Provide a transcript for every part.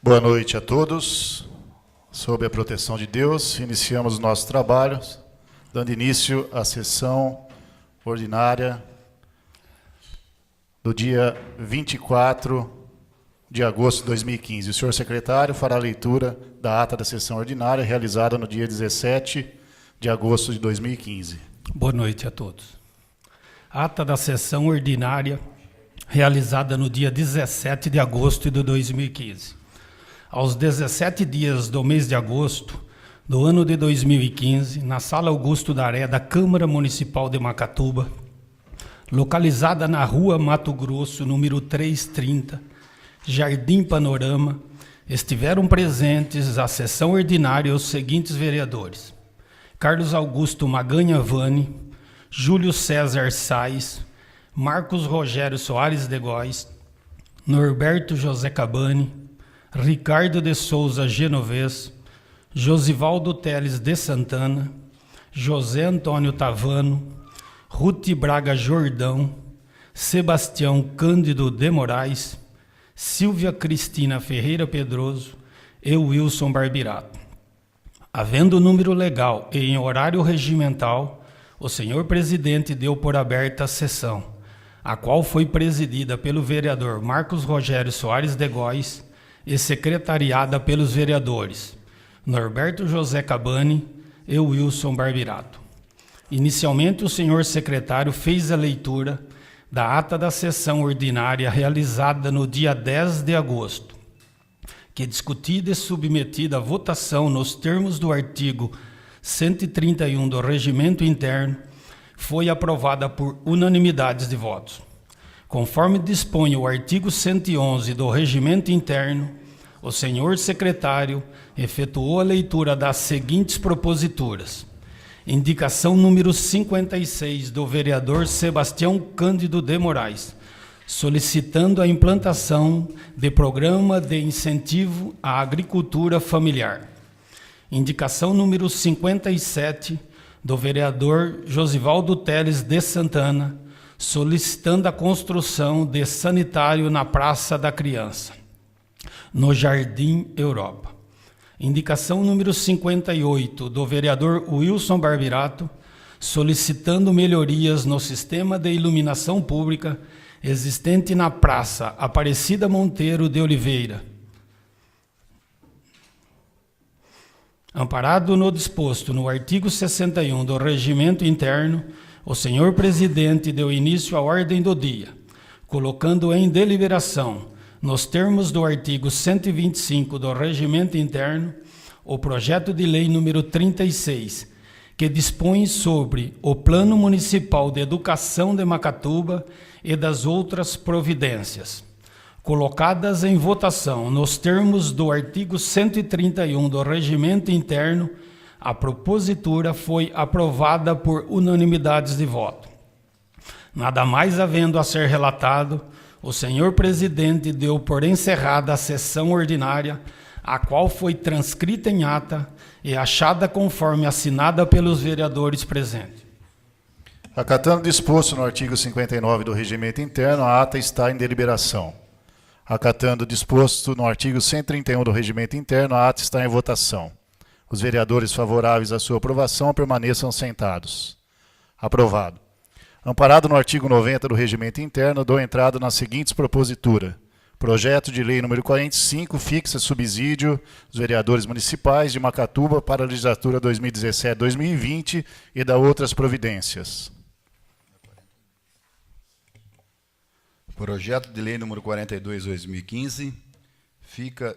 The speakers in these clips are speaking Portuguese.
Boa noite a todos. Sob a proteção de Deus, iniciamos o nosso trabalho, dando início à sessão ordinária do dia 24 de agosto de 2015. O senhor secretário fará a leitura da ata da sessão ordinária realizada no dia 17 de agosto de 2015. Boa noite a todos. Ata da sessão ordinária realizada no dia 17 de agosto de 2015. Aos 17 dias do mês de agosto do ano de 2015, na Sala Augusto Daré da Câmara Municipal de Macatuba, localizada na Rua Mato Grosso, número 330, Jardim Panorama, estiveram presentes à sessão ordinária os seguintes vereadores: Carlos Augusto Maganha Vani, Júlio César Sais, Marcos Rogério Soares de Góes, Norberto José Cabani, Ricardo de Souza Genovez, Josivaldo Teles de Santana, José Antônio Tavano, Ruth Braga Jordão, Sebastião Cândido de Moraes, Silvia Cristina Ferreira Pedroso e Wilson Barbirato. Havendo número legal e em horário regimental, o senhor presidente deu por aberta a sessão, a qual foi presidida pelo vereador Marcos Rogério Soares de Góes e secretariada pelos vereadores Norberto José Cabani e Wilson Barbirato. Inicialmente, o senhor secretário fez a leitura da ata da sessão ordinária realizada no dia 10 de agosto, que, discutida e submetida à votação nos termos do artigo 131 do Regimento Interno, foi aprovada por unanimidade de votos. Conforme dispõe o artigo 111 do Regimento Interno, o senhor secretário efetuou a leitura das seguintes proposituras. Indicação número 56 do vereador Sebastião Cândido de Moraes, solicitando a implantação de programa de incentivo à agricultura familiar. Indicação número 57 do vereador Josivaldo Teles de Santana, solicitando a construção de sanitário na Praça da Criança, no Jardim Europa. Indicação número 58 do vereador Wilson Barbirato, solicitando melhorias no sistema de iluminação pública existente na Praça Aparecida Monteiro de Oliveira. Amparado no disposto no artigo 61 do Regimento Interno, o senhor presidente deu início à ordem do dia, colocando em deliberação, nos termos do artigo 125 do Regimento Interno, o projeto de lei número 36, que dispõe sobre o Plano Municipal de Educação de Macatuba e das outras providências. Colocadas em votação nos termos do artigo 131 do Regimento Interno, a propositura foi aprovada por unanimidades de voto. Nada mais havendo a ser relatado, o senhor presidente deu por encerrada a sessão ordinária, a qual foi transcrita em ata e achada conforme assinada pelos vereadores presentes. Acatando o disposto no artigo 59 do Regimento Interno, a ata está em deliberação. Acatando o disposto no artigo 131 do Regimento Interno, a ata está em votação. Os vereadores favoráveis à sua aprovação permaneçam sentados. Aprovado. Amparado no artigo 90 do Regimento Interno, dou entrada nas seguintes proposituras. Projeto de lei número 45, fixa subsídio dos vereadores municipais de Macatuba para a legislatura 2017-2020 e da outras providências. Projeto de lei número 42/2015,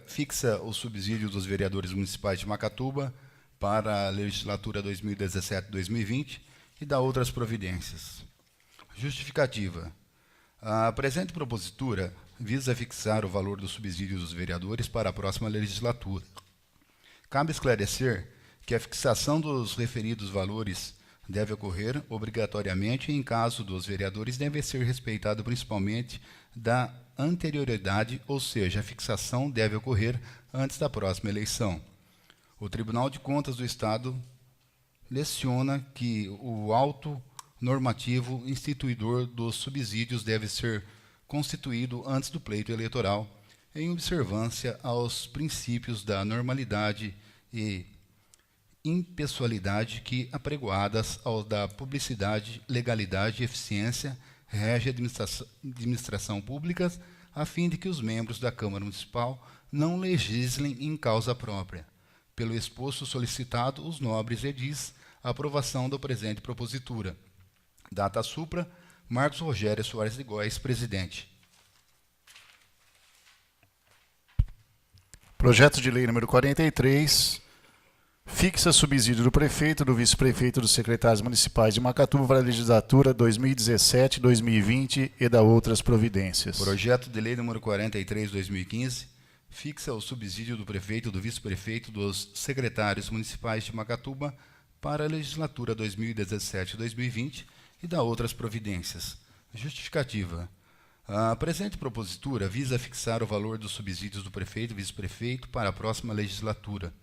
fixa o subsídio dos vereadores municipais de Macatuba para a legislatura 2017-2020 e da outras providências. Justificativa. A presente propositura visa fixar o valor do subsídio dos vereadores para a próxima legislatura. Cabe esclarecer que a fixação dos referidos valores deve ocorrer obrigatoriamente em caso dos vereadores deve ser respeitado principalmente da anterioridade, ou seja, a fixação deve ocorrer antes da próxima eleição. O Tribunal de Contas do Estado leciona que o auto normativo instituidor dos subsídios deve ser constituído antes do pleito eleitoral, em observância aos princípios da normalidade e impessoalidade que, apregoadas ao da publicidade, legalidade e eficiência, rege a administração pública, a fim de que os membros da Câmara Municipal não legislem em causa própria. Pelo exposto solicitado, os nobres edis a aprovação da presente propositura. Data supra, Marcos Rogério Soares de Góes, presidente. Projeto de lei número 43, fixa subsídio do prefeito, do vice-prefeito e dos secretários municipais de Macatuba para a legislatura 2017-2020 e da outras providências. Projeto de lei número 43/2015, fixa o subsídio do prefeito, do vice-prefeito e dos secretários municipais de Macatuba para a legislatura 2017-2020 e da outras providências. Justificativa. A presente propositura visa fixar o valor dos subsídios do prefeito e vice-prefeito para a próxima legislatura.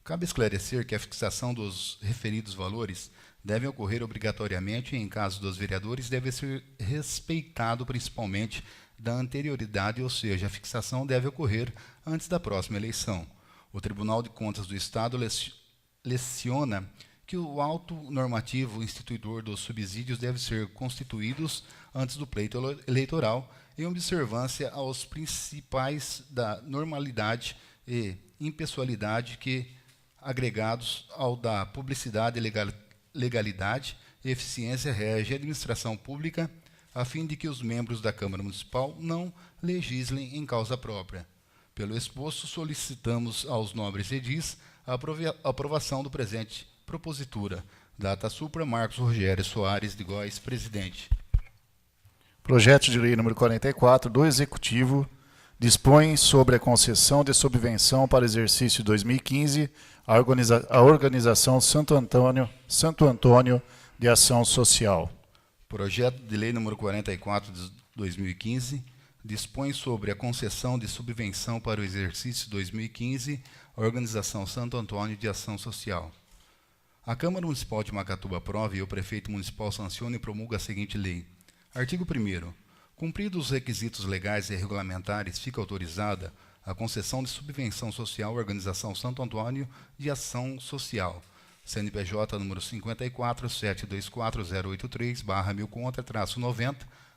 Cabe esclarecer que a fixação dos referidos valores deve ocorrer obrigatoriamente e, em caso dos vereadores, deve ser respeitado principalmente da anterioridade, ou seja, a fixação deve ocorrer antes da próxima eleição. O Tribunal de Contas do Estado leciona que o auto normativo instituidor dos subsídios deve ser constituídos antes do pleito eleitoral, em observância aos principais da normalidade e impessoalidade que, agregados ao da publicidade, legalidade e eficiência, rege a administração pública, a fim de que os membros da Câmara Municipal não legislem em causa própria. Pelo exposto, solicitamos aos nobres edis a aprovação do presente propositura. Data supra, Marcos Rogério Soares de Góes, presidente. Projeto de lei número 44 do Executivo dispõe sobre a concessão de subvenção para o exercício 2015 à organização Santo Antônio de Ação Social. Projeto de lei número 44 de 2015 dispõe sobre a concessão de subvenção para o exercício 2015 à organização Santo Antônio de Ação Social. A Câmara Municipal de Macatuba aprova e o prefeito municipal sanciona e promulga a seguinte lei. Artigo 1º. Cumpridos os requisitos legais e regulamentares, fica autorizada a concessão de subvenção social à organização Santo Antônio de Ação Social, CNPJ número 54.724.083/1000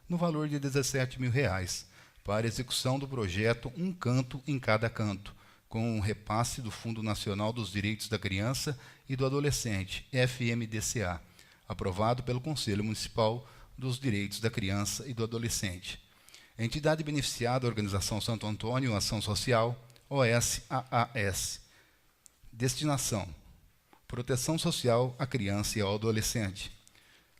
no valor de R$ 17.000, para execução do projeto Um Canto em Cada Canto, com um repasse do Fundo Nacional dos Direitos da Criança e do Adolescente, FMDCA, aprovado pelo Conselho Municipal dos Direitos da Criança e do Adolescente. Entidade beneficiada, Organização Santo Antônio, Ação Social, OSAAS. Destinação: proteção social à criança e ao adolescente.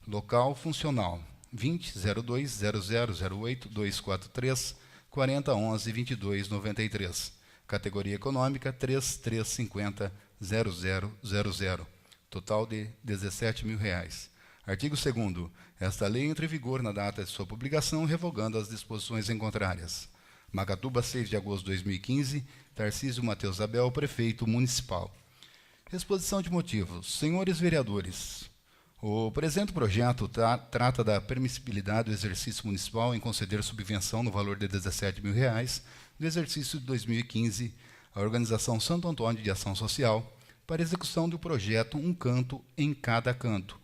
Local funcional: 20.02.0008.243.4011.2293. Categoria econômica: 3350.0000. Total de R$ 17.000. Artigo 2º. Esta lei entra em vigor na data de sua publicação, revogando as disposições em contrárias. Macatuba, 6 de agosto de 2015. Tarcísio Mateus Abel, prefeito municipal. Exposição de motivos. Senhores vereadores, o presente projeto trata da permissibilidade do exercício municipal em conceder subvenção no valor de R$ 17.000 do exercício de 2015 à organização Santo Antônio de Ação Social para execução do projeto Um Canto em Cada Canto,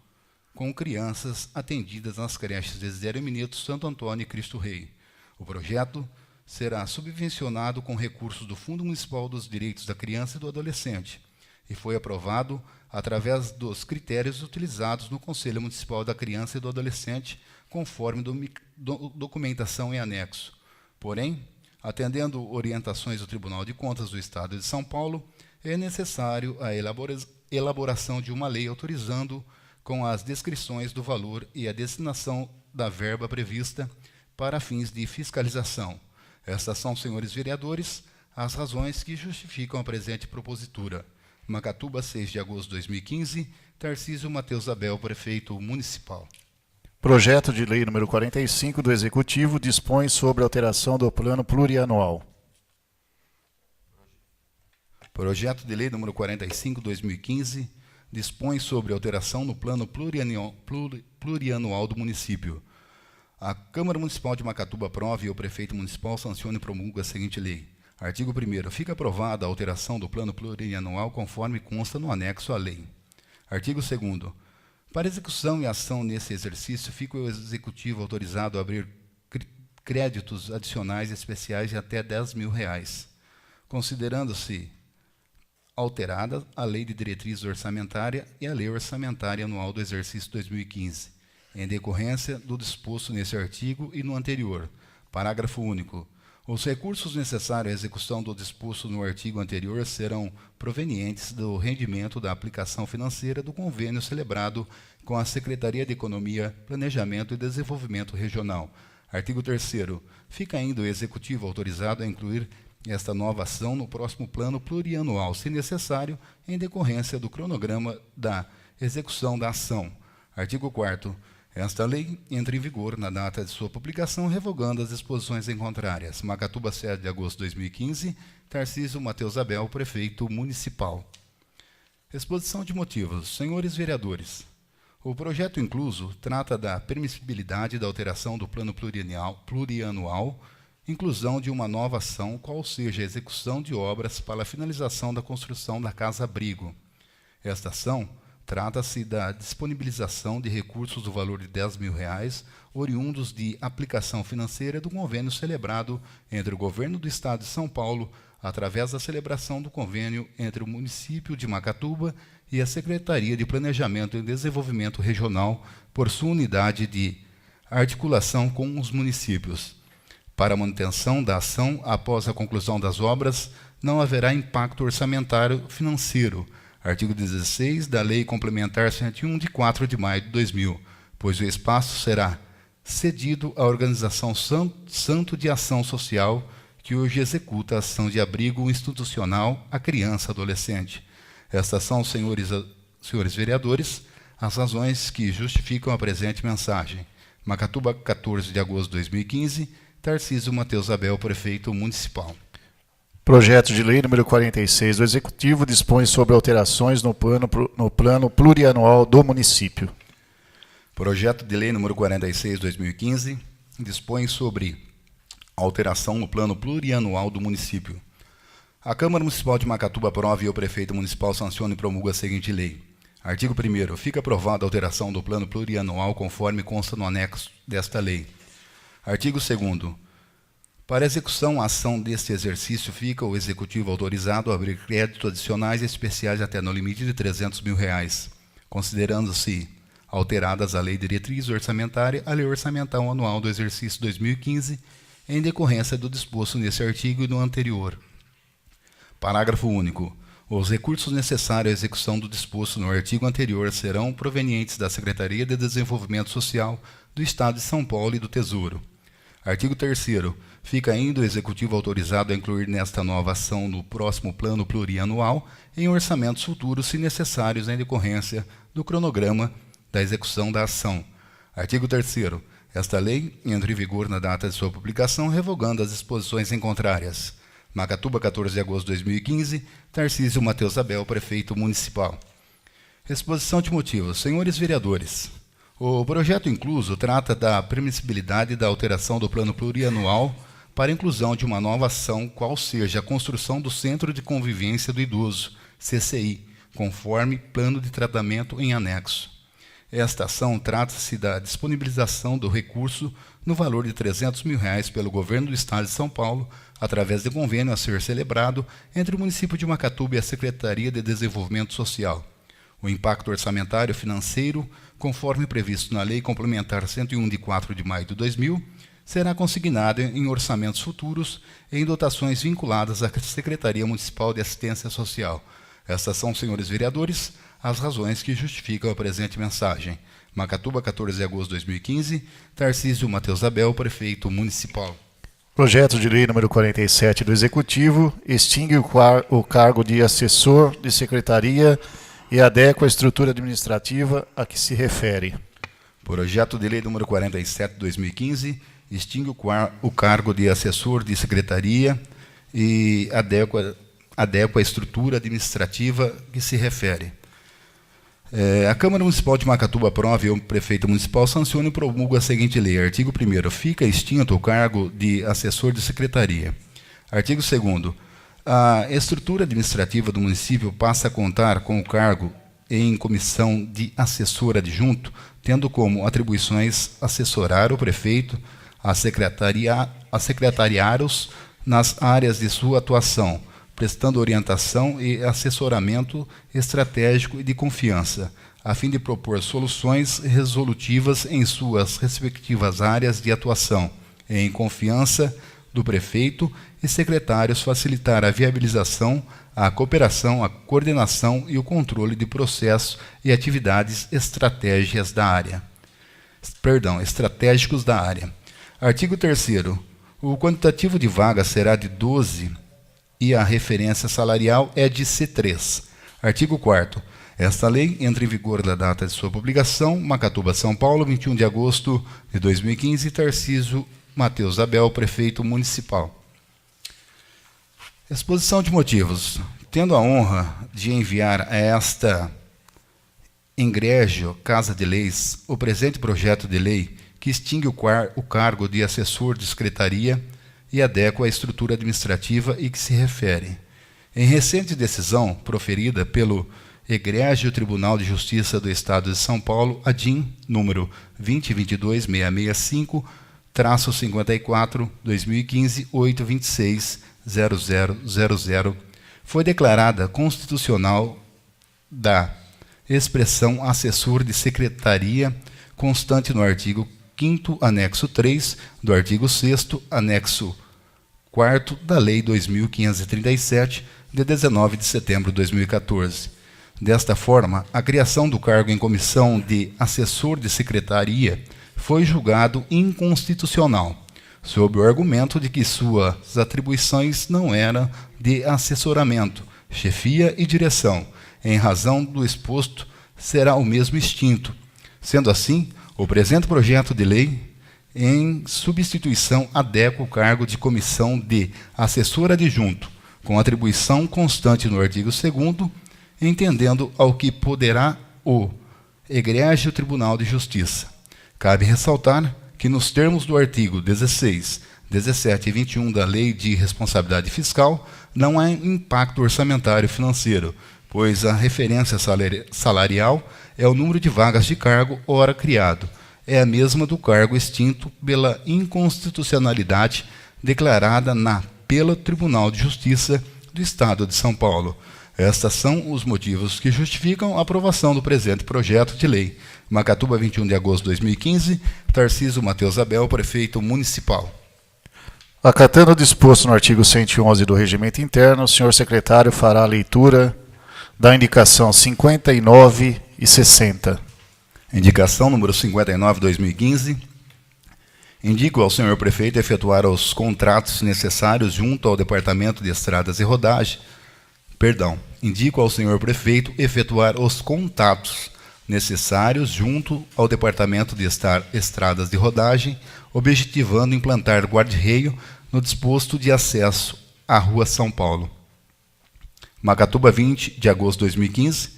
com crianças atendidas nas creches de Zé Mineto, Santo Antônio e Cristo Rei. O projeto será subvencionado com recursos do Fundo Municipal dos Direitos da Criança e do Adolescente e foi aprovado através dos critérios utilizados no Conselho Municipal da Criança e do Adolescente, conforme documentação em anexo. Porém, atendendo orientações do Tribunal de Contas do Estado de São Paulo, é necessário a elaboração de uma lei autorizando com as descrições do valor e a destinação da verba prevista para fins de fiscalização. Estas são, senhores vereadores, as razões que justificam a presente propositura. Macatuba, 6 de agosto de 2015, Tarcísio Mateus Abel, prefeito municipal. Projeto de lei número 45 do Executivo dispõe sobre a alteração do plano plurianual. Projeto de lei número 45 de 2015 dispõe sobre alteração no plano plurianual do município. A Câmara Municipal de Macatuba aprova e o prefeito municipal sanciona e promulga a seguinte lei. Artigo 1º. Fica aprovada a alteração do plano plurianual conforme consta no anexo à lei. Artigo 2º. Para execução e ação nesse exercício, fica o Executivo autorizado a abrir créditos adicionais especiais de até R$10.000, considerando-se alterada a Lei de Diretriz Orçamentária e a Lei Orçamentária Anual do Exercício 2015, em decorrência do disposto nesse artigo e no anterior. Parágrafo único. Os recursos necessários à execução do disposto no artigo anterior serão provenientes do rendimento da aplicação financeira do convênio celebrado com a Secretaria de Economia, Planejamento e Desenvolvimento Regional. Artigo 3º. Fica ainda o Executivo autorizado a incluir esta nova ação no próximo plano plurianual, se necessário, em decorrência do cronograma da execução da ação. Artigo 4º. Esta lei entra em vigor na data de sua publicação, revogando as disposições em contrárias. Macatuba, 7 de agosto de 2015. Tarcísio Mateus Abel, Prefeito Municipal. Exposição de motivos. Senhores vereadores, o projeto incluso trata da permissibilidade da alteração do plano plurianual, inclusão de uma nova ação, qual seja a execução de obras para a finalização da construção da Casa-Abrigo. Esta ação trata-se da disponibilização de recursos do valor de R$10.000, oriundos de aplicação financeira do convênio celebrado entre o Governo do Estado de São Paulo, através da celebração do convênio entre o município de Macatuba e a Secretaria de Planejamento e Desenvolvimento Regional, por sua unidade de articulação com os municípios. Para a manutenção da ação, após a conclusão das obras, não haverá impacto orçamentário financeiro. Artigo 16 da Lei Complementar 101, de 4 de maio de 2000, pois o espaço será cedido à Organização Santo de Ação Social, que hoje executa a ação de abrigo institucional à criança e adolescente. Estas são, senhores vereadores, as razões que justificam a presente mensagem. Macatuba, 14 de agosto de 2015, Tarcísio Mateus Abel, Prefeito Municipal. Projeto de lei número 46 do Executivo dispõe sobre alterações no plano plurianual do município. Projeto de lei número 46 de 2015 dispõe sobre alteração no plano plurianual do município. A Câmara Municipal de Macatuba aprova e o Prefeito Municipal sanciona e promulga a seguinte lei. Artigo 1º. Fica aprovada a alteração do plano plurianual conforme consta no anexo desta lei. Artigo 2º. Para execução a ação deste exercício, fica o Executivo autorizado a abrir créditos adicionais especiais até no limite de R$300.000, considerando-se alteradas a Lei de Diretriz Orçamentária, a Lei Orçamental Anual do Exercício 2015, em decorrência do disposto nesse artigo e no anterior. Parágrafo único. Os recursos necessários à execução do disposto no artigo anterior serão provenientes da Secretaria de Desenvolvimento Social do Estado de São Paulo e do Tesouro. Artigo 3º. Fica ainda o Executivo autorizado a incluir nesta nova ação no próximo plano plurianual em orçamentos futuros, se necessários, em decorrência do cronograma da execução da ação. Artigo 3º. Esta lei entra em vigor na data de sua publicação, revogando as disposições em contrárias. Macatuba, 14 de agosto de 2015, Tarcísio Mateus Abel, Prefeito Municipal. Exposição de motivos. Senhores vereadores, o projeto incluso trata da permissibilidade da alteração do plano plurianual para a inclusão de uma nova ação, qual seja a construção do Centro de Convivência do Idoso, CCI, conforme plano de tratamento em anexo. Esta ação trata-se da disponibilização do recurso no valor de R$300.000 pelo Governo do Estado de São Paulo, através de convênio a ser celebrado entre o município de Macatuba e a Secretaria de Desenvolvimento Social. O impacto orçamentário financeiro, conforme previsto na Lei Complementar 101, de 4 de maio de 2000, será consignado em orçamentos futuros em dotações vinculadas à Secretaria Municipal de Assistência Social. Estas são, senhores vereadores, as razões que justificam a presente mensagem. Macatuba, 14 de agosto de 2015, Tarcísio Mateus Abel, Prefeito Municipal. Projeto de lei número 47 do Executivo extingue o cargo de assessor de secretaria e adequa a estrutura administrativa a que se refere. Projeto de lei número 47 de 2015 extingue o cargo de assessor de secretaria e adequa a estrutura administrativa que se refere. A Câmara Municipal de Macatuba aprova e o Prefeito Municipal sanciona e promulga a seguinte lei. Artigo 1º. Fica extinto o cargo de assessor de secretaria. Artigo 2º. A estrutura administrativa do município passa a contar com o cargo em comissão de assessor adjunto, tendo como atribuições assessorar o prefeito, a secretariá-los nas áreas de sua atuação, prestando orientação e assessoramento estratégico e de confiança, a fim de propor soluções resolutivas em suas respectivas áreas de atuação, em confiança do prefeito e secretários, facilitar a viabilização, a cooperação, a coordenação e o controle de processos e atividades estratégicos da área. Artigo 3º. O quantitativo de vagas será de 12 e a referência salarial é de C3. Artigo 4º. Esta lei entra em vigor da data de sua publicação, Macatuba, São Paulo, 21 de agosto de 2015, Tarcísio Matheus Abel, prefeito municipal. Exposição de motivos. Tendo a honra de enviar a esta egrégio Casa de Leis o presente projeto de lei que extingue o cargo de assessor de secretaria e adequa a estrutura administrativa e que se refere. Em recente decisão proferida pelo Egrégio Tribunal de Justiça do Estado de São Paulo, ADIM, número 2022-665-54, 2015, 826-0000, foi declarada constitucional da expressão assessor de secretaria constante no artigo 5º, anexo 3, do artigo 6º, anexo 4º da Lei 2.537, de 19 de setembro de 2014. Desta forma, a criação do cargo em comissão de assessor de secretaria foi julgado inconstitucional, sob o argumento de que suas atribuições não eram de assessoramento, chefia e direção. Em razão do exposto, será o mesmo extinto. Sendo assim, o presente projeto de lei, em substituição, adequa o cargo de comissão de assessor adjunto, com atribuição constante no artigo 2º, entendendo ao que poderá o Egrégio Tribunal de Justiça. Cabe ressaltar que, nos termos do artigo 16, 17 e 21 da Lei de Responsabilidade Fiscal, não há impacto orçamentário financeiro, pois a referência salarial é o número de vagas de cargo ora criado. É a mesma do cargo extinto pela inconstitucionalidade declarada pelo Tribunal de Justiça do Estado de São Paulo. Estes são os motivos que justificam a aprovação do presente projeto de lei. Macatuba, 21 de agosto de 2015, Tarcísio Matheus Abel, prefeito municipal. Acatando o disposto no artigo 111 do Regimento Interno, o senhor secretário fará a leitura da indicação 59 e 60. Indicação número 59, 2015. Indico ao senhor prefeito efetuar os contratos necessários junto ao Departamento de Estradas e Rodagem. Indico ao senhor prefeito efetuar os contatos necessários junto ao Departamento de Estradas de Rodagem, objetivando implantar guarda-reio no disposto de acesso à Rua São Paulo. Macatuba, 20 de agosto de 2015,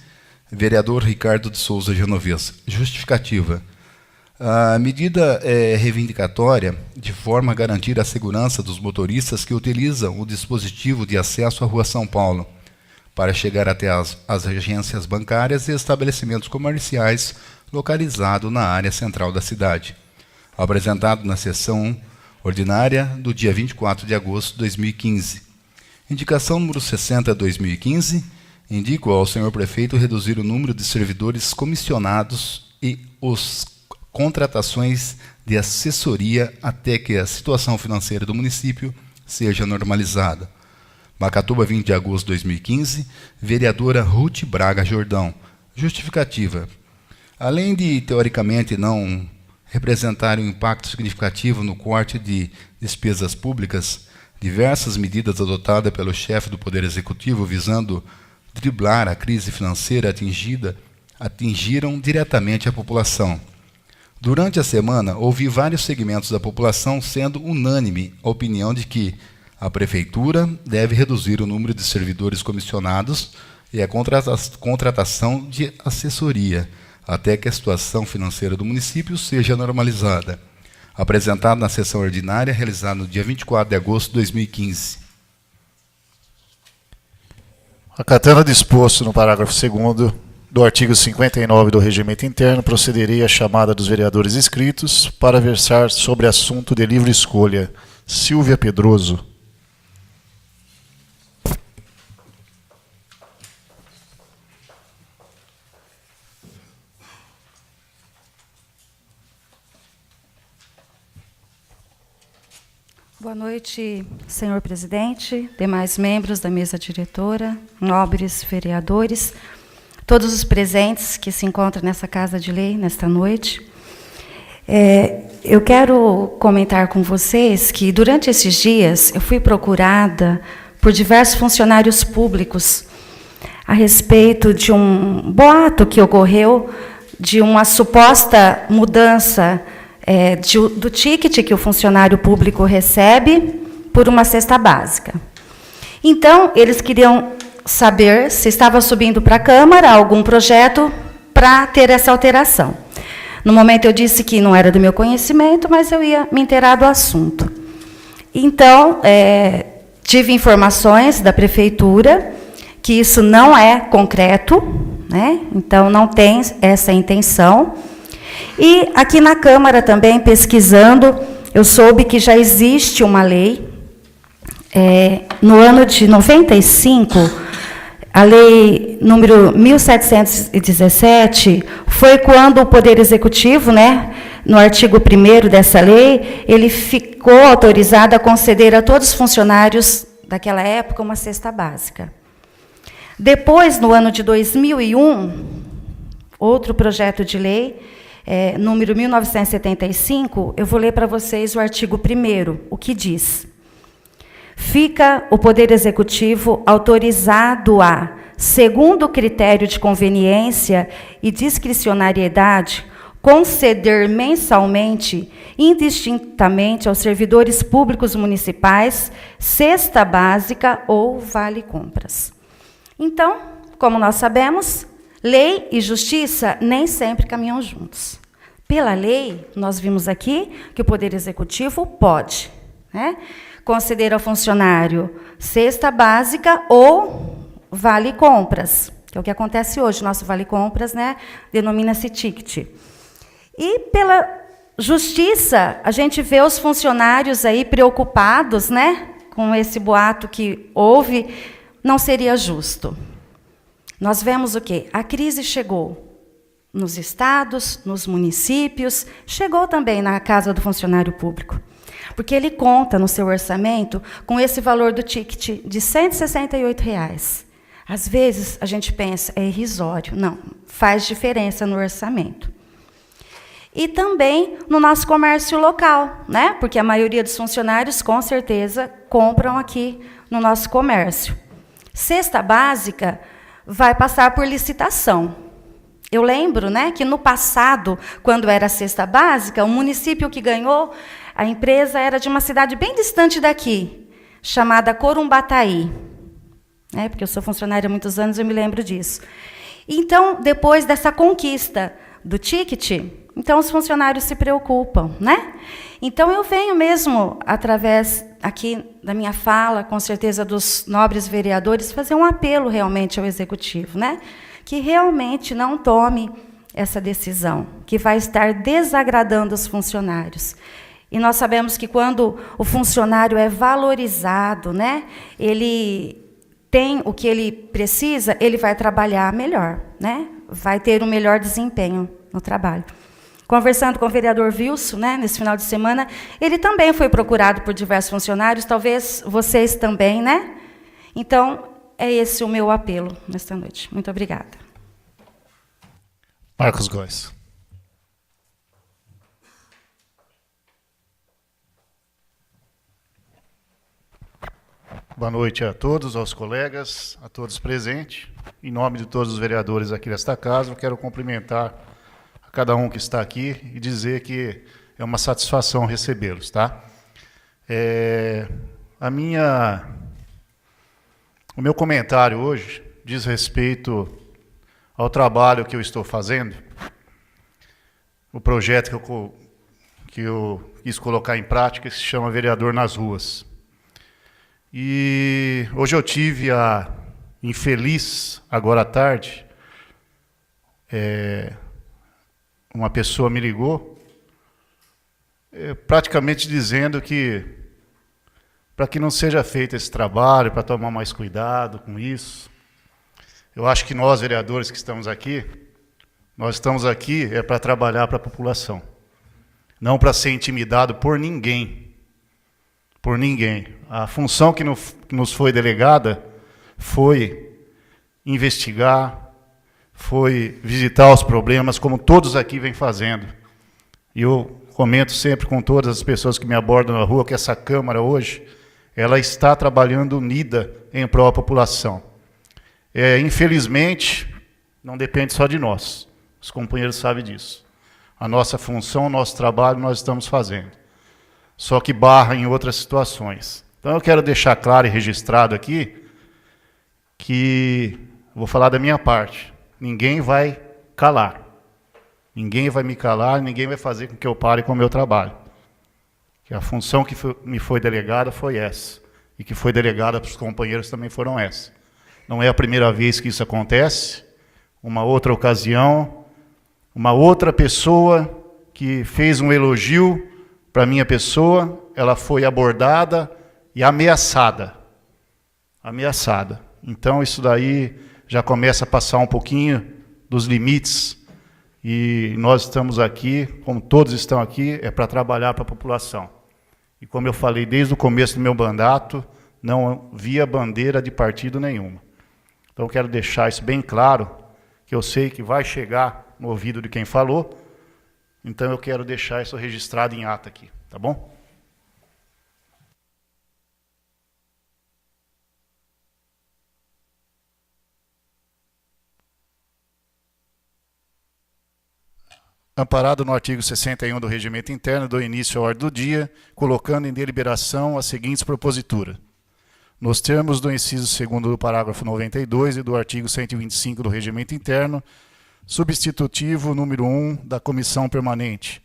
vereador Ricardo de Souza Genovez. Justificativa. A medida é reivindicatória de forma a garantir a segurança dos motoristas que utilizam o dispositivo de acesso à Rua São Paulo, para chegar até as agências bancárias e estabelecimentos comerciais localizados na área central da cidade. Apresentado na sessão ordinária do dia 24 de agosto de 2015. Indicação número 60, 2015. Indico ao senhor prefeito reduzir o número de servidores comissionados e as contratações de assessoria até que a situação financeira do município seja normalizada. Macatuba, 20 de agosto de 2015, vereadora Ruth Braga Jordão. Justificativa. Além de, teoricamente, não representar um impacto significativo no corte de despesas públicas, diversas medidas adotadas pelo chefe do Poder Executivo visando driblar a crise financeira atingiram diretamente a população. Durante a semana, ouvi vários segmentos da população sendo unânime a opinião de que a Prefeitura deve reduzir o número de servidores comissionados e a contratação de assessoria, até que a situação financeira do município seja normalizada. Apresentado na sessão ordinária, realizada no dia 24 de agosto de 2015. Acatando o disposto no parágrafo 2º do artigo 59 do Regimento Interno, procederei à chamada dos vereadores inscritos para versar sobre assunto de livre escolha. Silvia Pedroso. Boa noite, senhor presidente, demais membros da mesa diretora, nobres vereadores, todos os presentes que se encontram nessa Casa de Lei nesta noite. Eu quero comentar com vocês que, durante esses dias, eu fui procurada por diversos funcionários públicos a respeito de um boato que ocorreu de uma suposta mudança do ticket que o funcionário público recebe por uma cesta básica. Então, eles queriam saber se estava subindo para a Câmara algum projeto para ter essa alteração. No momento, eu disse que não era do meu conhecimento, mas eu ia me inteirar do assunto. Então, tive informações da Prefeitura que isso não é concreto, né? Então, não tem essa intenção. E aqui na Câmara também, pesquisando, eu soube que já existe uma lei, no ano de 95, a lei número 1717, foi quando o Poder Executivo, né, no artigo 1º dessa lei, ele ficou autorizado a conceder a todos os funcionários daquela época uma cesta básica. Depois, no ano de 2001, outro projeto de lei, número 1975, eu vou ler para vocês o artigo 1º, o que diz: fica o Poder Executivo autorizado a, segundo o critério de conveniência e discricionariedade, conceder mensalmente, indistintamente aos servidores públicos municipais, cesta básica ou vale-compras. Então, como nós sabemos, lei e justiça nem sempre caminham juntos. Pela lei, nós vimos aqui que o Poder Executivo pode, né, conceder ao funcionário cesta básica ou vale-compras, que é o que acontece hoje. Nosso vale-compras, né, denomina-se ticket. E pela justiça, a gente vê os funcionários aí preocupados, né, com esse boato que houve, não seria justo. Nós vemos o quê? A crise chegou nos estados, nos municípios, chegou também na casa do funcionário público, porque ele conta no seu orçamento com esse valor do ticket de R$ 168. Às vezes, a gente pensa, é irrisório. Não, faz diferença no orçamento. E também no nosso comércio local, né? Porque a maioria dos funcionários, com certeza, compram aqui no nosso comércio. Cesta básica vai passar por licitação. Eu lembro, né, que no passado, quando era a cesta básica, o município que ganhou, a empresa era de uma cidade bem distante daqui, chamada Corumbataí. Porque eu sou funcionária há muitos anos, eu me lembro disso. Então, depois dessa conquista do ticket, então os funcionários se preocupam, né? Então, eu venho mesmo, através aqui da minha fala, com certeza dos nobres vereadores, fazer um apelo realmente ao Executivo, né? Que realmente não tome essa decisão, que vai estar desagradando os funcionários. E nós sabemos que quando o funcionário é valorizado, né, ele tem o que ele precisa, ele vai trabalhar melhor, né? Vai ter um melhor desempenho no trabalho. Conversando com o vereador Wilson, né, nesse final de semana, ele também foi procurado por diversos funcionários, talvez vocês também, né? Então, é esse o meu apelo nesta noite. Muito obrigada. Marcos Góes. Boa noite a todos, aos colegas, a todos presentes. Em nome de todos os vereadores aqui desta casa, eu quero cumprimentar a cada um que está aqui e dizer que é uma satisfação recebê-los, tá? O meu comentário hoje diz respeito ao trabalho que eu estou fazendo, o projeto que eu quis colocar em prática, que se chama Vereador nas Ruas. E hoje eu tive a infeliz, agora à tarde, uma pessoa me ligou, praticamente dizendo que, para que não seja feito esse trabalho, para tomar mais cuidado com isso. Eu acho que nós, vereadores que estamos aqui, nós estamos aqui para trabalhar para a população, não para ser intimidado por ninguém. Por ninguém. A função que nos foi delegada foi investigar, foi visitar os problemas, como todos aqui vêm fazendo. E eu comento sempre com todas as pessoas que me abordam na rua que essa Câmara hoje, ela está trabalhando unida em prol da população. Infelizmente, não depende só de nós. Os companheiros sabem disso. A nossa função, o nosso trabalho, nós estamos fazendo. Só que barra em outras situações. Então eu quero deixar claro e registrado aqui que vou falar da minha parte. Ninguém vai calar. Ninguém vai me calar, ninguém vai fazer com que eu pare com o meu trabalho. Que a função que me foi delegada foi essa. E que foi delegada para os companheiros também foram essa. Não é a primeira vez que isso acontece. Uma outra ocasião, uma outra pessoa que fez um elogio para a minha pessoa, ela foi abordada e ameaçada. Ameaçada. Então, isso daí já começa a passar um pouquinho dos limites. E nós estamos aqui, como todos estão aqui, para trabalhar para a população. E como eu falei desde o começo do meu mandato, não via bandeira de partido nenhuma. Então, eu quero deixar isso bem claro, que eu sei que vai chegar no ouvido de quem falou. Então, eu quero deixar isso registrado em ata aqui, tá bom? Amparado no artigo 61 do Regimento Interno, dou início à ordem do dia, colocando em deliberação as seguintes proposituras. Nos termos do inciso 2º do parágrafo 92 e do artigo 125 do Regimento Interno, substitutivo número 1 da Comissão Permanente.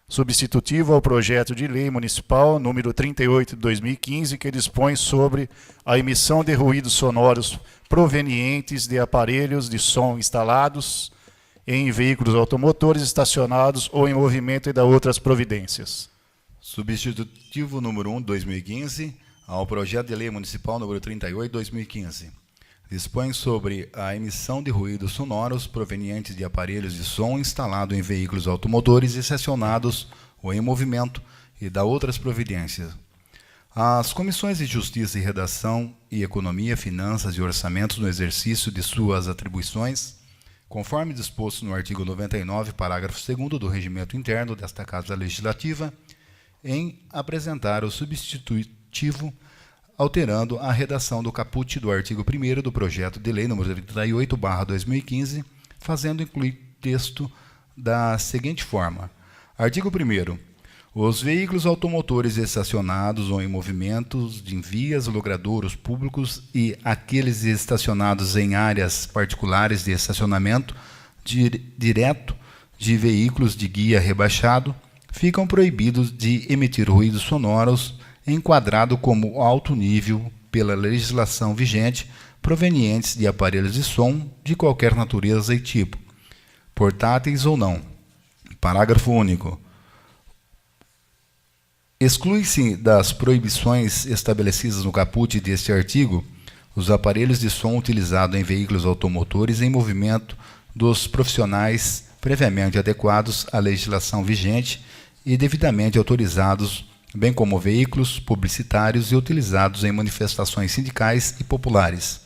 Substitutivo ao projeto de lei municipal número 38 de 2015, que dispõe sobre a emissão de ruídos sonoros provenientes de aparelhos de som instalados em veículos automotores estacionados ou em movimento e da outras providências. Substitutivo número 1 de 2015 ao projeto de lei municipal número 38 de 2015. Dispõe sobre a emissão de ruídos sonoros provenientes de aparelhos de som instalado em veículos automotores estacionados ou em movimento e da outras providências. As comissões de Justiça e Redação e Economia, Finanças e Orçamentos no exercício de suas atribuições, conforme disposto no artigo 99, parágrafo 2º do Regimento Interno desta Casa Legislativa, em apresentar o substitutivo, alterando a redação do caput do artigo 1º do projeto de lei nº 38/2015, fazendo incluir texto da seguinte forma. Artigo 1º. Os veículos automotores estacionados ou em movimentos de vias, logradouros públicos e aqueles estacionados em áreas particulares de estacionamento direto de veículos de guia rebaixado ficam proibidos de emitir ruídos sonoros enquadrado como alto nível pela legislação vigente provenientes de aparelhos de som de qualquer natureza e tipo, portáteis ou não. Parágrafo único. Exclui-se das proibições estabelecidas no caput deste artigo os aparelhos de som utilizados em veículos automotores em movimento dos profissionais previamente adequados à legislação vigente e devidamente autorizados, bem como veículos publicitários e utilizados em manifestações sindicais e populares.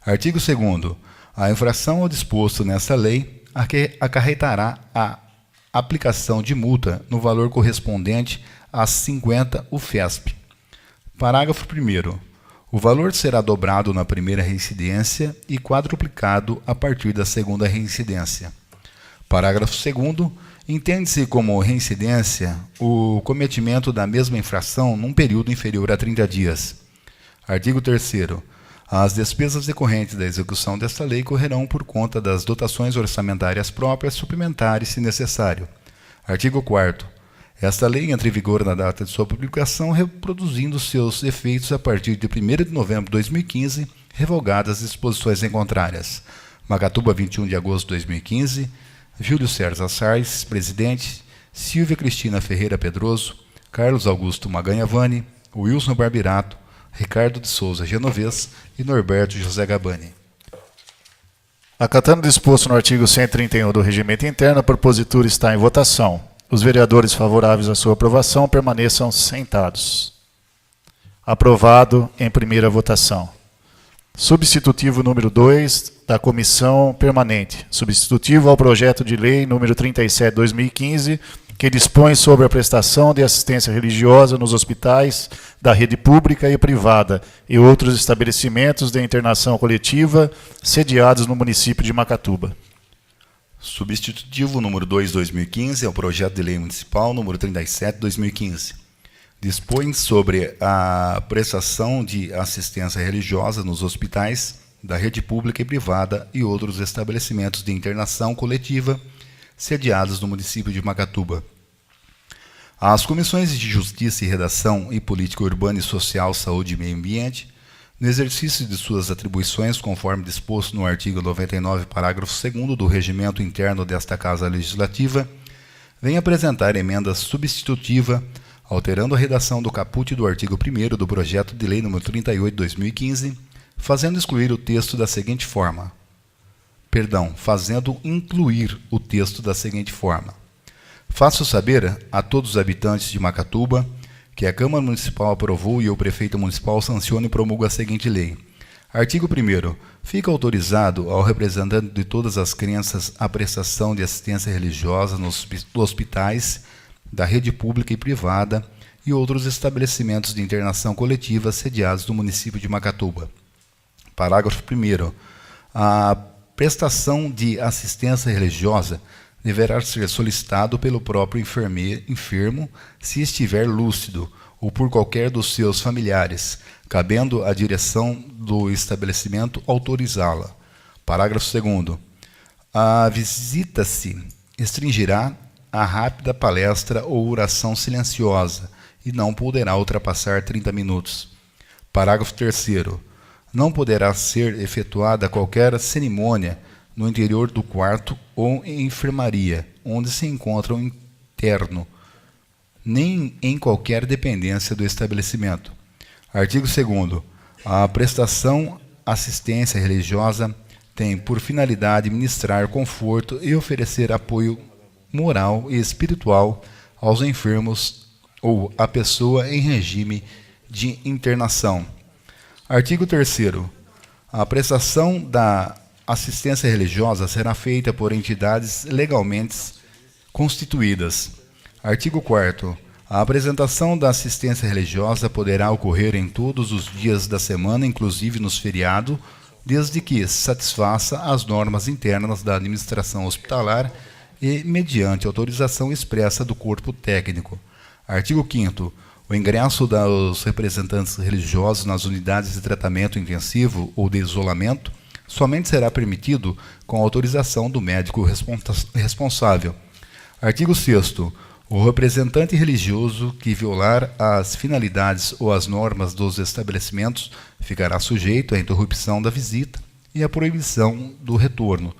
Artigo 2º. A infração ao disposto nesta lei acarretará a aplicação de multa no valor correspondente a 50 UFESP. Parágrafo 1º. O valor será dobrado na primeira reincidência e quadruplicado a partir da segunda reincidência. Parágrafo 2º. Entende-se como reincidência o cometimento da mesma infração num período inferior a 30 dias. Artigo 3º. As despesas decorrentes da execução desta lei correrão por conta das dotações orçamentárias próprias suplementares, se necessário. Artigo 4º. Esta lei entra em vigor na data de sua publicação, reproduzindo seus efeitos a partir de 1º de novembro de 2015, Revogadas as disposições em contrárias. Macatuba, 21 de agosto de 2015. Júlio César Sais, presidente. Silvia Cristina Ferreira Pedroso. Carlos Augusto Maganhavani. Wilson Barbirato. Ricardo de Souza Genovez e Norberto José Gabani. Acatando o disposto no artigo 131 do Regimento Interno, a propositura está em votação. Os vereadores favoráveis à sua aprovação permaneçam sentados. Aprovado em primeira votação. Substitutivo número 2 da Comissão Permanente. Substitutivo ao projeto de lei número 37/2015, que dispõe sobre a prestação de assistência religiosa nos hospitais da rede pública e privada e outros estabelecimentos de internação coletiva sediados no município de Macatuba. Substitutivo número 2/2015 ao projeto de lei municipal número 37/2015. Dispõe sobre a prestação de assistência religiosa nos hospitais da rede pública e privada e outros estabelecimentos de internação coletiva sediados no município de Macatuba. As comissões de Justiça e Redação e Política Urbana e Social, Saúde e Meio Ambiente, no exercício de suas atribuições conforme disposto no artigo 99, parágrafo 2º do Regimento Interno desta Casa Legislativa, vem apresentar emenda substitutiva, alterando a redação do caput do artigo 1º do projeto de lei nº 38/2015, fazendo incluir o texto da seguinte forma. Faço saber a todos os habitantes de Macatuba que a Câmara Municipal aprovou e o Prefeito Municipal sanciona e promulga a seguinte lei. Artigo 1º. Fica autorizado ao representante de todas as crenças a prestação de assistência religiosa nos hospitais da rede pública e privada e outros estabelecimentos de internação coletiva sediados no município de Macatuba. Parágrafo 1º. A prestação de assistência religiosa deverá ser solicitado pelo próprio enfermo se estiver lúcido ou por qualquer dos seus familiares, cabendo à direção do estabelecimento autorizá-la. Parágrafo 2º. A visita se restringirá a rápida palestra ou oração silenciosa e não poderá ultrapassar 30 minutos. Parágrafo 3º. Não poderá ser efetuada qualquer cerimônia no interior do quarto ou em enfermaria, onde se encontra um interno, nem em qualquer dependência do estabelecimento. Artigo 2º. A prestação assistência religiosa tem por finalidade ministrar conforto e oferecer apoio moral e espiritual aos enfermos ou à pessoa em regime de internação. Artigo 3º. A prestação da assistência religiosa será feita por entidades legalmente constituídas. Artigo 4º. A apresentação da assistência religiosa poderá ocorrer em todos os dias da semana, inclusive nos feriados, desde que satisfaça as normas internas da administração hospitalar e mediante autorização expressa do corpo técnico. Artigo 5º. O ingresso dos representantes religiosos nas unidades de tratamento intensivo ou de isolamento somente será permitido com autorização do médico responsável. Artigo 6º. O representante religioso que violar as finalidades ou as normas dos estabelecimentos ficará sujeito à interrupção da visita e à proibição do retorno,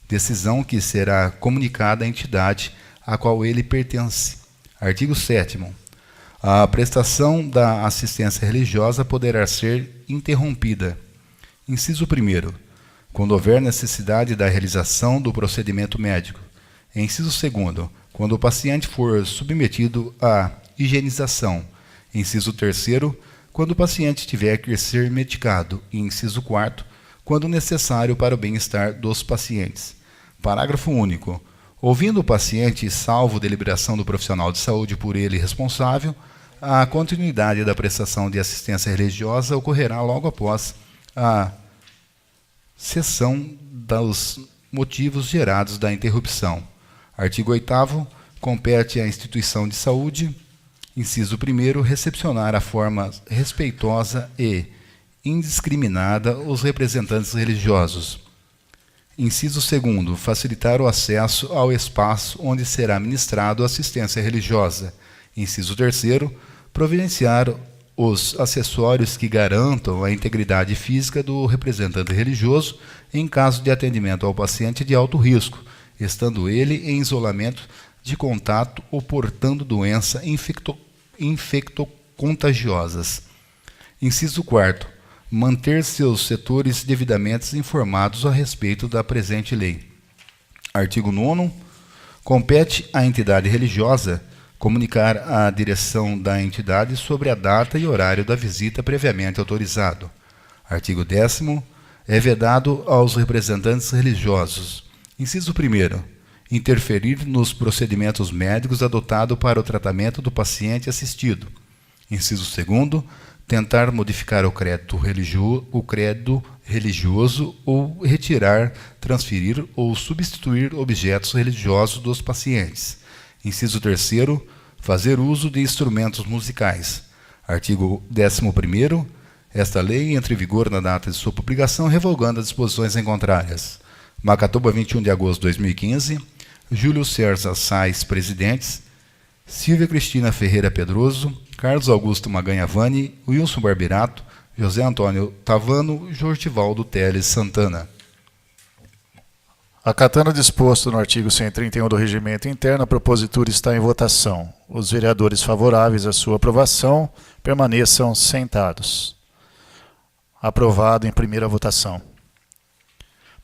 decisão que será comunicada à entidade a qual ele pertence. Artigo 7º. A prestação da assistência religiosa poderá ser interrompida. Inciso 1º. Quando houver necessidade da realização do procedimento médico. Inciso 2º. Quando o paciente for submetido à higienização. Inciso 3º. Quando o paciente tiver que ser medicado. E inciso 4º. Quando necessário para o bem-estar dos pacientes. Parágrafo único. Ouvindo o paciente, salvo deliberação do profissional de saúde por ele responsável, a continuidade da prestação de assistência religiosa ocorrerá logo após a cessão dos motivos gerados da interrupção. Artigo 8º. Compete à instituição de saúde, inciso 1º, recepcionar a forma respeitosa e indiscriminada os representantes religiosos. Inciso 2º. Facilitar o acesso ao espaço onde será ministrado assistência religiosa. Inciso 3º. Providenciar os acessórios que garantam a integridade física do representante religioso em caso de atendimento ao paciente de alto risco, estando ele em isolamento de contato ou portando doença infectocontagiosas. Inciso 4º. Manter seus setores devidamente informados a respeito da presente lei. Artigo 9º. Compete à entidade religiosa comunicar à direção da entidade sobre a data e horário da visita previamente autorizado. Artigo 10º. É vedado aos representantes religiosos. Inciso 1º. Interferir nos procedimentos médicos adotados para o tratamento do paciente assistido. Inciso 2º. Tentar modificar o credo religioso ou retirar, transferir ou substituir objetos religiosos dos pacientes. Inciso 3º. Fazer uso de instrumentos musicais. Artigo 11º. Esta lei entra em vigor na data de sua publicação, revogando as disposições em contrárias. Macatuba, 21 de agosto de 2015. Júlio César Sais, presidentes. Silvia Cristina Ferreira Pedroso. Carlos Augusto Maganha Vani. Wilson Barbirato. José Antônio Tavano. Jortivaldo Teles Santana. Acatando o disposto no artigo 131 do Regimento Interno, a propositura está em votação. Os vereadores favoráveis à sua aprovação permaneçam sentados. Aprovado em primeira votação.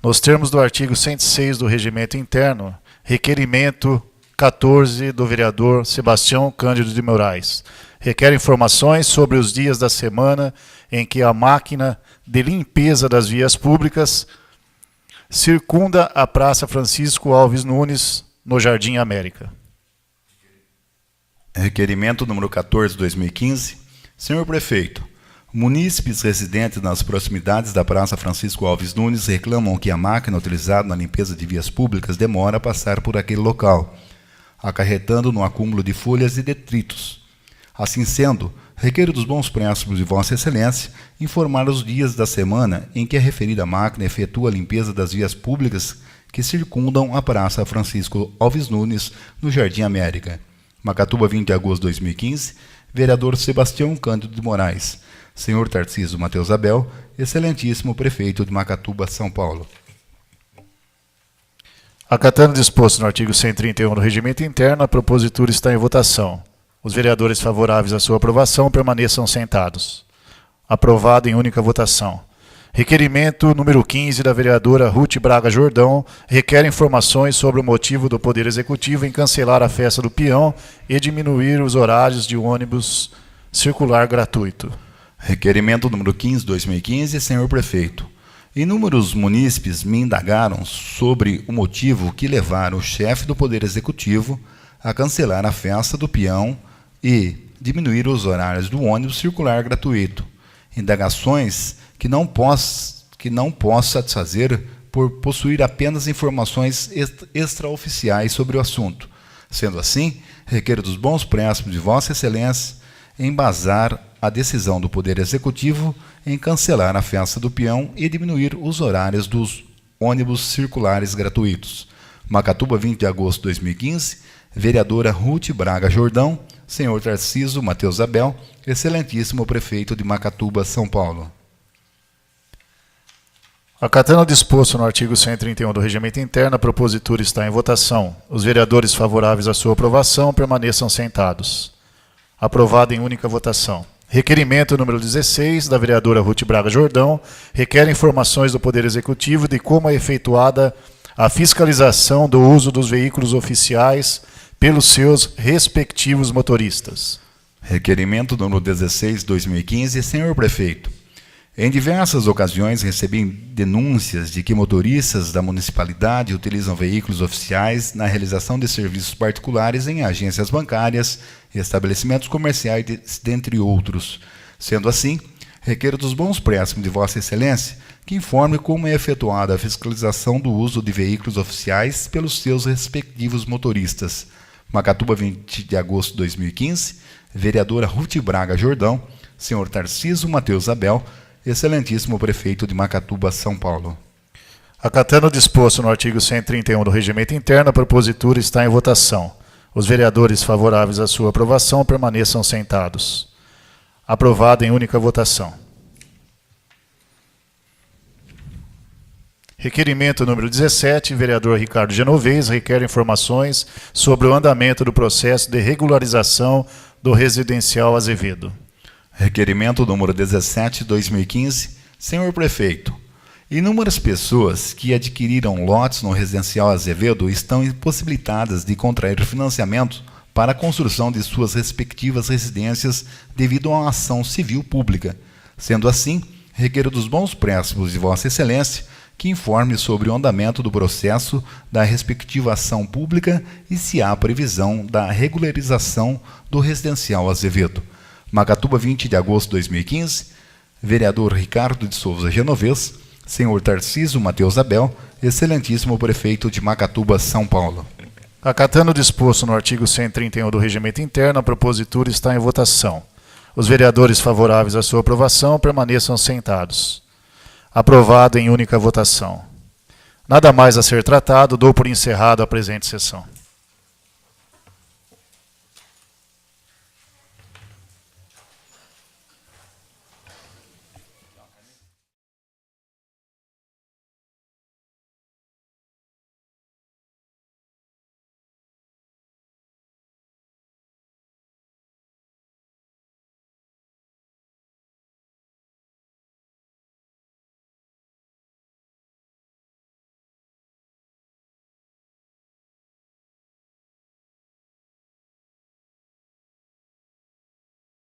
Nos termos do artigo 106 do Regimento Interno, requerimento 14 do vereador Sebastião Cândido de Moraes. Requer informações sobre os dias da semana em que a máquina de limpeza das vias públicas circunda a Praça Francisco Alves Nunes, no Jardim América. Requerimento número 14 de 2015. Senhor Prefeito, munícipes residentes nas proximidades da Praça Francisco Alves Nunes reclamam que a máquina utilizada na limpeza de vias públicas demora a passar por aquele local, acarretando no acúmulo de folhas e detritos. Assim sendo, requeiro dos bons préstimos de Vossa Excelência informar os dias da semana em que a referida máquina efetua a limpeza das vias públicas que circundam a Praça Francisco Alves Nunes, no Jardim América. Macatuba, 20 de agosto de 2015, vereador Sebastião Cândido de Moraes. Senhor Tarcísio Matheus Abel, excelentíssimo prefeito de Macatuba, São Paulo. Acatando o disposto no artigo 131 do Regimento Interno, a propositura está em votação. Os vereadores favoráveis à sua aprovação permaneçam sentados. Aprovado em única votação. Requerimento número 15 da vereadora Ruth Braga Jordão requer informações sobre o motivo do Poder Executivo em cancelar a festa do peão e diminuir os horários de ônibus circular gratuito. Requerimento número 15, 2015, senhor prefeito. Inúmeros munícipes me indagaram sobre o motivo que levaram o chefe do Poder Executivo a cancelar a festa do peão e diminuir os horários do ônibus circular gratuito. Indagações que não posso satisfazer por possuir apenas informações extraoficiais sobre o assunto. Sendo assim, requeiro dos bons préstimos de Vossa Excelência embasar a decisão do Poder Executivo em cancelar a festa do peão e diminuir os horários dos ônibus circulares gratuitos. Macatuba, 20 de agosto de 2015, vereadora Ruth Braga Jordão, senhor Tarcísio Matheus Abel, excelentíssimo prefeito de Macatuba, São Paulo. Acatando o disposto no artigo 131 do Regimento Interno, a propositura está em votação. Os vereadores favoráveis à sua aprovação permaneçam sentados. Aprovado em única votação. Requerimento número 16, da vereadora Ruth Braga Jordão, requer informações do Poder Executivo de como é efetuada a fiscalização do uso dos veículos oficiais pelos seus respectivos motoristas. Requerimento número 16, 2015, senhor prefeito. Em diversas ocasiões recebi denúncias de que motoristas da municipalidade utilizam veículos oficiais na realização de serviços particulares em agências bancárias, estabelecimentos comerciais, dentre outros. Sendo assim, requeiro dos bons préstimos de Vossa Excelência que informe como é efetuada a fiscalização do uso de veículos oficiais pelos seus respectivos motoristas. Macatuba, 20 de agosto de 2015, vereadora Ruth Braga Jordão, senhor Tarcísio Matheus Abel, excelentíssimo prefeito de Macatuba, São Paulo. Acatando o disposto no artigo 131 do Regimento Interno, a propositura está em votação. Os vereadores favoráveis à sua aprovação permaneçam sentados. Aprovado em única votação. Requerimento número 17, vereador Ricardo Genovez, requer informações sobre o andamento do processo de regularização do residencial Azevedo. Requerimento número 17/2015. Senhor Prefeito, inúmeras pessoas que adquiriram lotes no residencial Azevedo estão impossibilitadas de contrair financiamento para a construção de suas respectivas residências devido a uma ação civil pública. Sendo assim, requeiro dos bons préstimos de Vossa Excelência que informe sobre o andamento do processo da respectiva ação pública e se há previsão da regularização do residencial Azevedo. Macatuba, 20 de agosto de 2015, vereador Ricardo de Souza Genovez, senhor Tarcísio Mateus Abel, excelentíssimo prefeito de Macatuba, São Paulo. Acatando o disposto no artigo 131 do Regimento Interno, a propositura está em votação. Os vereadores favoráveis à sua aprovação permaneçam sentados. Aprovado em única votação. Nada mais a ser tratado, dou por encerrado a presente sessão.